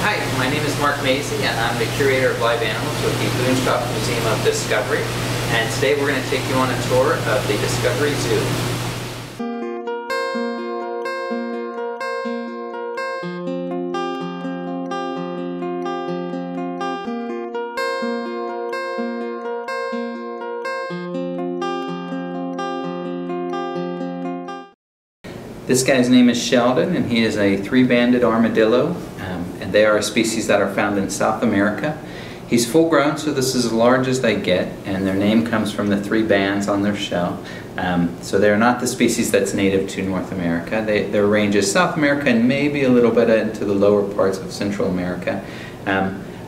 Hi, my name is Mark Mazzie, and I'm the curator of live animals with the Boonshoft Museum of Discovery. And today we're going to take you on a tour of the Discovery Zoo. This guy's name is Sheldon, and he is a three-banded armadillo, and they are a species that are found in South America. He's full-grown, so this is as large as they get, and their name comes from the three bands on their shell. So they're not the species that's native to North America. Their range is South America and maybe a little bit into the lower parts of Central America.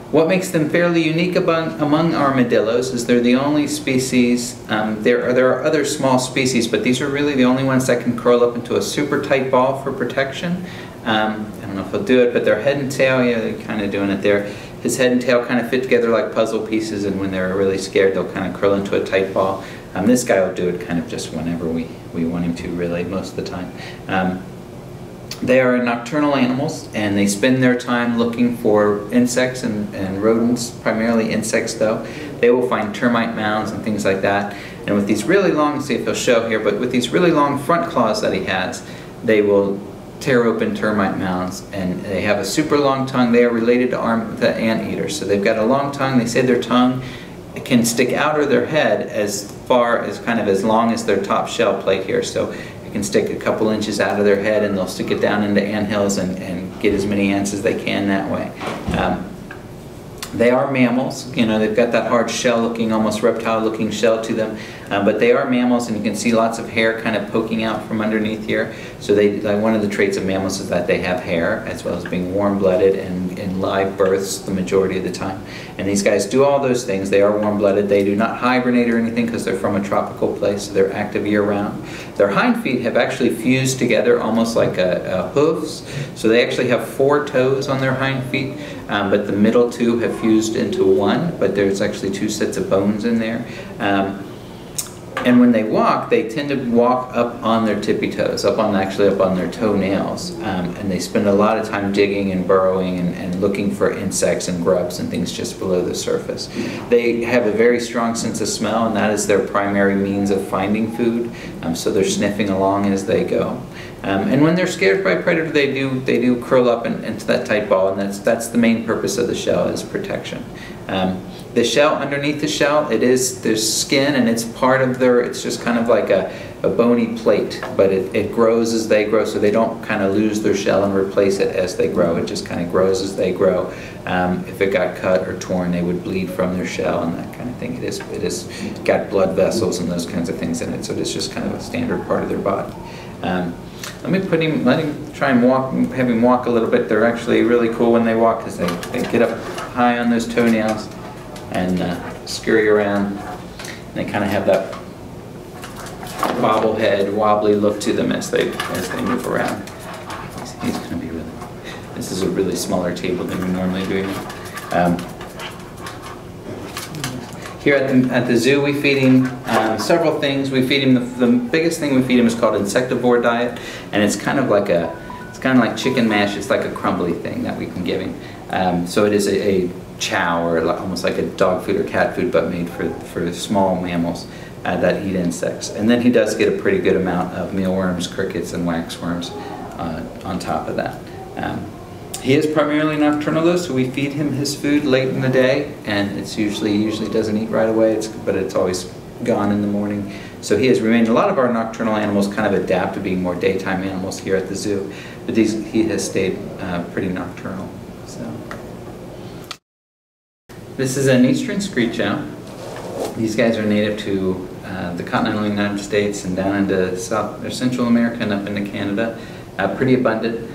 What makes them fairly unique among armadillos is they're the only species, there are other small species, but these are really the only ones that can curl up into a super tight ball for protection. I don't know if he'll do it, but their head and tail, yeah, they're kind of doing it there. His head and tail kind of fit together like puzzle pieces, and when they're really scared, they'll kind of curl into a tight ball. This guy will do it kind of just whenever we want him to, really, most of the time. They are nocturnal animals, and they spend their time looking for insects and rodents, primarily insects though. They will find termite mounds and things like that. And with these really long, see if he'll show here, but with these really long front claws that he has, they will tear open termite mounds, and they have a super long tongue. They are related to anteaters, so they've got a long tongue. They say their tongue can stick out of their head as far as kind of as long as their top shell plate here. So can stick a couple inches out of their head, and they'll stick it down into anthills and get as many ants as they can that way. They are mammals. You know, they've got that hard shell looking, almost reptile looking shell to them, but they are mammals, and you can see lots of hair kind of poking out from underneath here. So one of the traits of mammals is that they have hair, as well as being warm-blooded and in live births the majority of the time. And these guys do all those things. They are warm-blooded. They do not hibernate or anything because they're from a tropical place, so they're active year-round. Their hind feet have actually fused together almost like hooves. So they actually have 4 toes on their hind feet, but the middle 2 have fused into one, but there's actually 2 sets of bones in there. And when they walk, they tend to walk up on their tippy toes, actually up on their toenails, and they spend a lot of time digging and burrowing and looking for insects and grubs and things just below the surface. They have a very strong sense of smell, and that is their primary means of finding food, so they're sniffing along as they go. And when they're scared by a predator, they do curl up into that tight ball, and that's the main purpose of the shell, is protection. The shell, underneath the shell, there's skin, and it's part of it's just kind of like a bony plate, but it grows as they grow, so they don't kind of lose their shell and replace it as they grow. It just kind of grows as they grow. If it got cut or torn, they would bleed from their shell and that kind of thing. It is got blood vessels and those kinds of things in it, so it's just kind of a standard part of their body. Let him try and walk, have him walk a little bit. They're actually really cool when they walk because they get up high on those toenails and scurry around. And they kind of have that bobblehead, wobbly look to them as they move around. He's going to be really. This is a really smaller table than we normally do. Here at the zoo, we feed him several things. We feed him the biggest thing we feed him is called insectivore diet, and it's kind of like chicken mash. It's like a crumbly thing that we can give him. So it is a chow, or almost like a dog food or cat food, but made for small mammals that eat insects. And then he does get a pretty good amount of mealworms, crickets, and waxworms on top of that. He is primarily nocturnal though, so we feed him his food late in the day, and he usually doesn't eat right away, but it's always gone in the morning. So he has remained. A lot of our nocturnal animals kind of adapt to being more daytime animals here at the zoo, but he has stayed pretty nocturnal. So this is an eastern screech owl. These guys are native to the continental United States and down into South or Central America and up into Canada. Pretty abundant.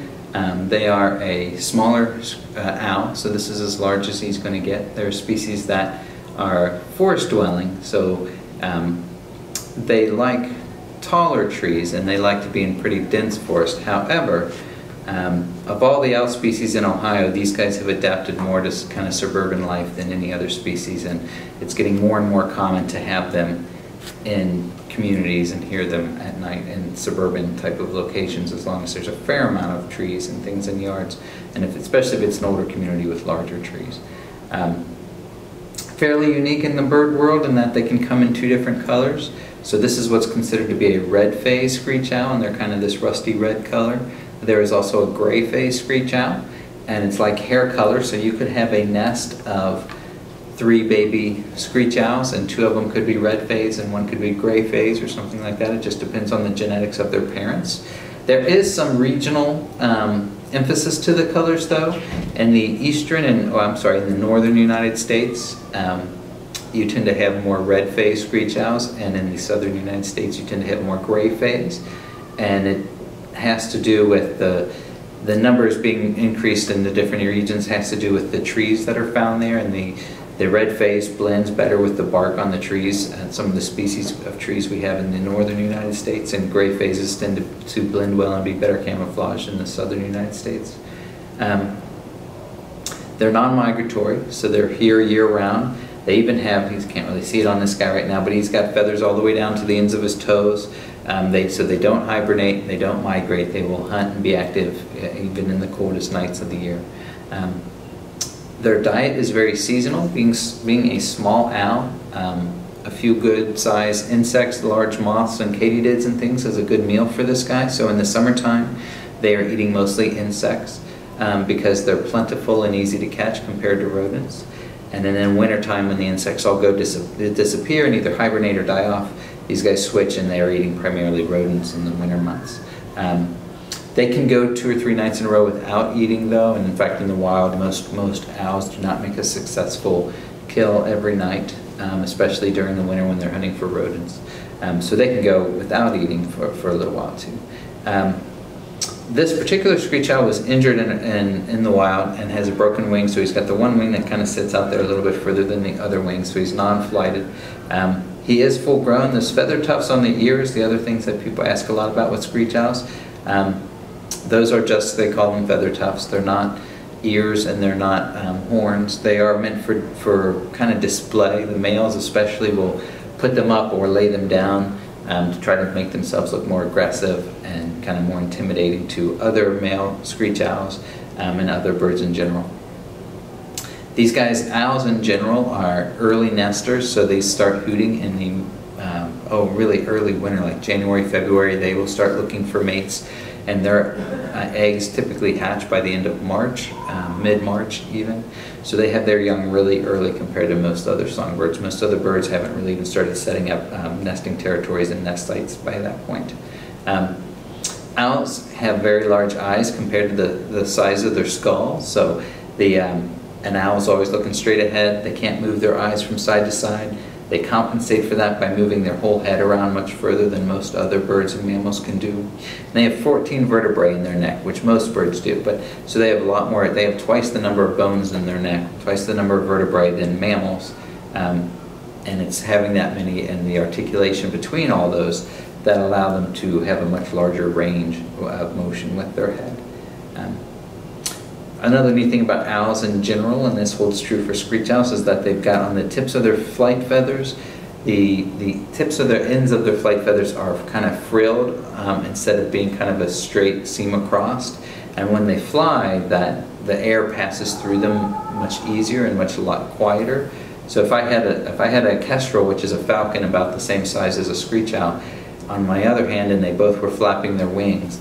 They are a smaller owl, so this is as large as he's going to get. They're a species that are forest dwelling, so they like taller trees and they like to be in pretty dense forest. However, of all the owl species in Ohio, these guys have adapted more to kind of suburban life than any other species, and it's getting more and more common to have them in communities and hear them at night in suburban type of locations, as long as there's a fair amount of trees and things in yards, and especially if it's an older community with larger trees. Fairly unique in the bird world in that they can come in two different colors. So this is what's considered to be a red-phased screech owl, and they're kind of this rusty red color. There is also a gray-phased screech owl, and it's like hair color, so you could have a nest of 3 baby screech owls, and 2 of them could be red-phased and 1 could be gray-phased or something like that. It just depends on the genetics of their parents. There is some regional emphasis to the colors, though. In the eastern and, in the northern United States, you tend to have more red-phased screech owls, and in the southern United States, you tend to have more gray-phased. And it has to do with the numbers being increased in the different regions, has to do with the trees that are found there, and the red-phased blends better with the bark on the trees and some of the species of trees we have in the northern United States, and gray phases tend to blend well and be better camouflaged in the southern United States. They're non-migratory, so they're here year-round. They even have, you can't really see it on this guy right now, but he's got feathers all the way down to the ends of his toes. So they don't hibernate, they don't migrate, they will hunt and be active even in the coldest nights of the year. Their diet is very seasonal, being a small owl. A few good-sized insects, large moths and katydids and things is a good meal for this guy. So in the summertime, they are eating mostly insects because they're plentiful and easy to catch compared to rodents. And then in wintertime, when the insects all go disappear and either hibernate or die off, these guys switch and they are eating primarily rodents in the winter months. They can go 2 or 3 nights in a row without eating, though, and in fact in the wild most owls do not make a successful kill every night, especially during the winter when they're hunting for rodents. So they can go without eating for a little while too. This particular screech owl was injured in the wild and has a broken wing, so he's got the one wing that kind of sits out there a little bit further than the other wing, so he's non-flighted. He is full grown. There's feather tufts on the ears, the other things that people ask a lot about with screech owls. Those are just, they call them feather tufts. They're not ears and they're not horns. They are meant for kind of display. The males especially will put them up or lay them down to try to make themselves look more aggressive and kind of more intimidating to other male screech owls and other birds in general. These guys, owls in general, are early nesters, so they start hooting in the really early winter, like January, February. They will start looking for mates, and their eggs typically hatch by the end of March, mid-March even. So they have their young really early compared to most other songbirds. Most other birds haven't really even started setting up nesting territories and nest sites by that point. Owls have very large eyes compared to the size of their skull, so an owl is always looking straight ahead. They can't move their eyes from side to side. They compensate for that by moving their whole head around much further than most other birds and mammals can do. And they have 14 vertebrae in their neck, which most birds do, but so they have a lot more. They have twice the number of bones in their neck, twice the number of vertebrae than mammals, and it's having that many and the articulation between all those that allow them to have a much larger range of motion with their head. Another neat thing about owls in general, and this holds true for screech owls, is that they've got on the tips of their flight feathers, the tips of their ends of their flight feathers are kind of frilled instead of being kind of a straight seam across. And when they fly, the air passes through them much easier and a lot quieter. So if I had a kestrel, which is a falcon about the same size as a screech owl, on my other hand, and they both were flapping their wings,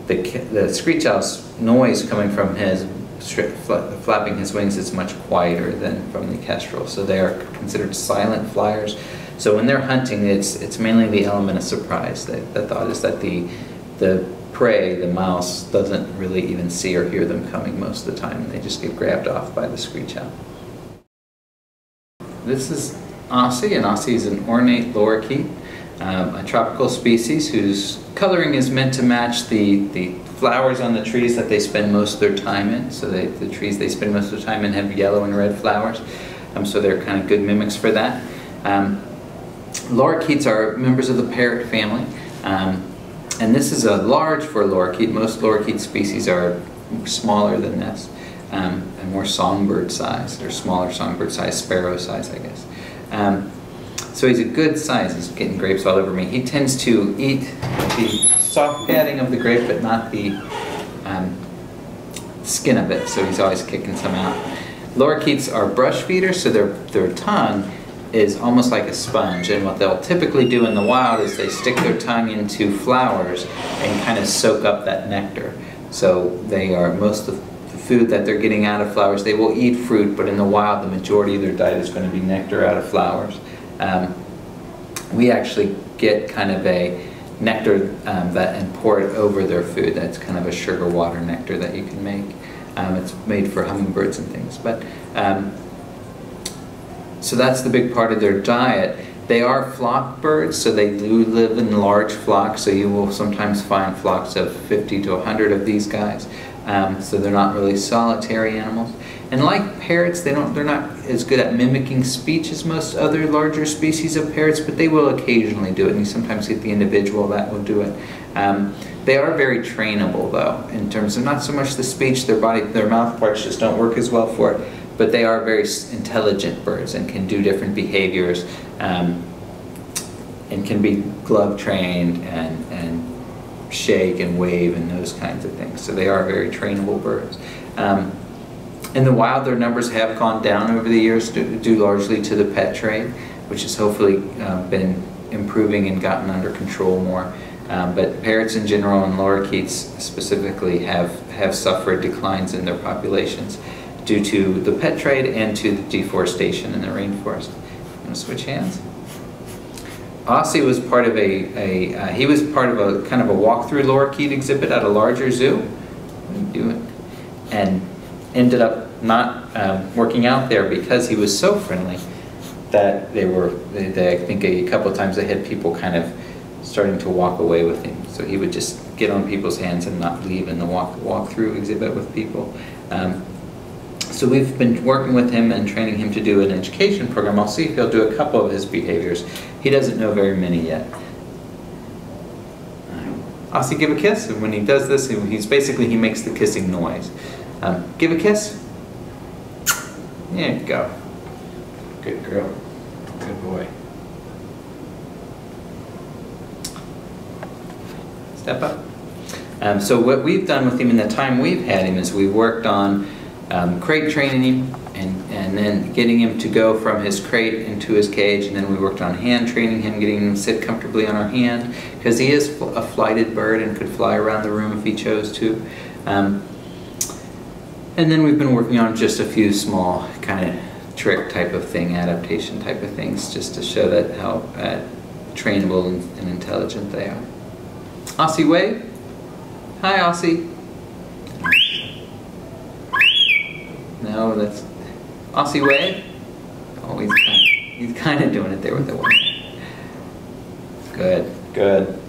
the screech owl's noise coming from his flapping his wings is much quieter than from the kestrel. So they are considered silent flyers. So when they're hunting, it's mainly the element of surprise. The thought is that the prey, the mouse, doesn't really even see or hear them coming most of the time, and they just get grabbed off by the screech owl. This is Aussie, and Aussie is an ornate lorikeet, a tropical species whose coloring is meant to match the flowers on the trees that they spend most of their time in. So the trees they spend most of their time in have yellow and red flowers, so they're kind of good mimics for that. Lorikeets are members of the parrot family, and this is a large for a lorikeet. Most lorikeet species are smaller than this, and more songbird size, or smaller songbird size, sparrow size, I guess. So he's a good size. He's getting grapes all over me. He tends to eat the soft padding of the grape, but not the skin of it. So he's always kicking some out. Lorikeets are brush feeders, so their tongue is almost like a sponge. And what they'll typically do in the wild is they stick their tongue into flowers and kind of soak up that nectar. So they are, most of the food that they're getting out of flowers, they will eat fruit, but in the wild, the majority of their diet is going to be nectar out of flowers. We actually get kind of a nectar and pour it over their food. That's kind of a sugar water nectar that you can make. It's made for hummingbirds and things. But so that's the big part of their diet. They are flock birds, so they do live in large flocks. So you will sometimes find flocks of 50 to 100 of these guys. So they're not really solitary animals. And like parrots, they're not as good at mimicking speech as most other larger species of parrots, but they will occasionally do it, and you sometimes get the individual that will do it. They are very trainable, though, in terms of not so much the speech. Their mouth parts just don't work as well for it, but they are very intelligent birds and can do different behaviors, and can be glove trained and shake and wave and those kinds of things. So they are very trainable birds. In the wild, their numbers have gone down over the years due largely to the pet trade, which has hopefully been improving and gotten under control more. But parrots in general and lorikeets specifically have suffered declines in their populations due to the pet trade and to the deforestation in the rainforest. I'm going to switch hands. Aussie was part of he was part of a kind of a walkthrough lorikeet exhibit at a larger zoo. What are you doing? And ended up not working out there because he was so friendly that I think a couple of times they had people kind of starting to walk away with him. So he would just get on people's hands and not leave in the walkthrough exhibit with people. So we've been working with him and training him to do an education program. I'll see if he'll do a couple of his behaviors. He doesn't know very many yet. Aussie, give a kiss. And when he does this, he makes the kissing noise. Give a kiss. There you go. Good girl. Good boy. Step up. So what we've done with him in the time we've had him is we've worked on crate training him and then getting him to go from his crate into his cage, and then we worked on hand training him, getting him to sit comfortably on our hand, because he is a flighted bird and could fly around the room if he chose to. And then we've been working on just a few small kind of trick type of thing, adaptation type of things, just to show that how trainable and intelligent they are. Aussie, wave. Hi, Aussie. No, that's Aussie, wave. Oh, he's kind of doing it there with the one. Good, good.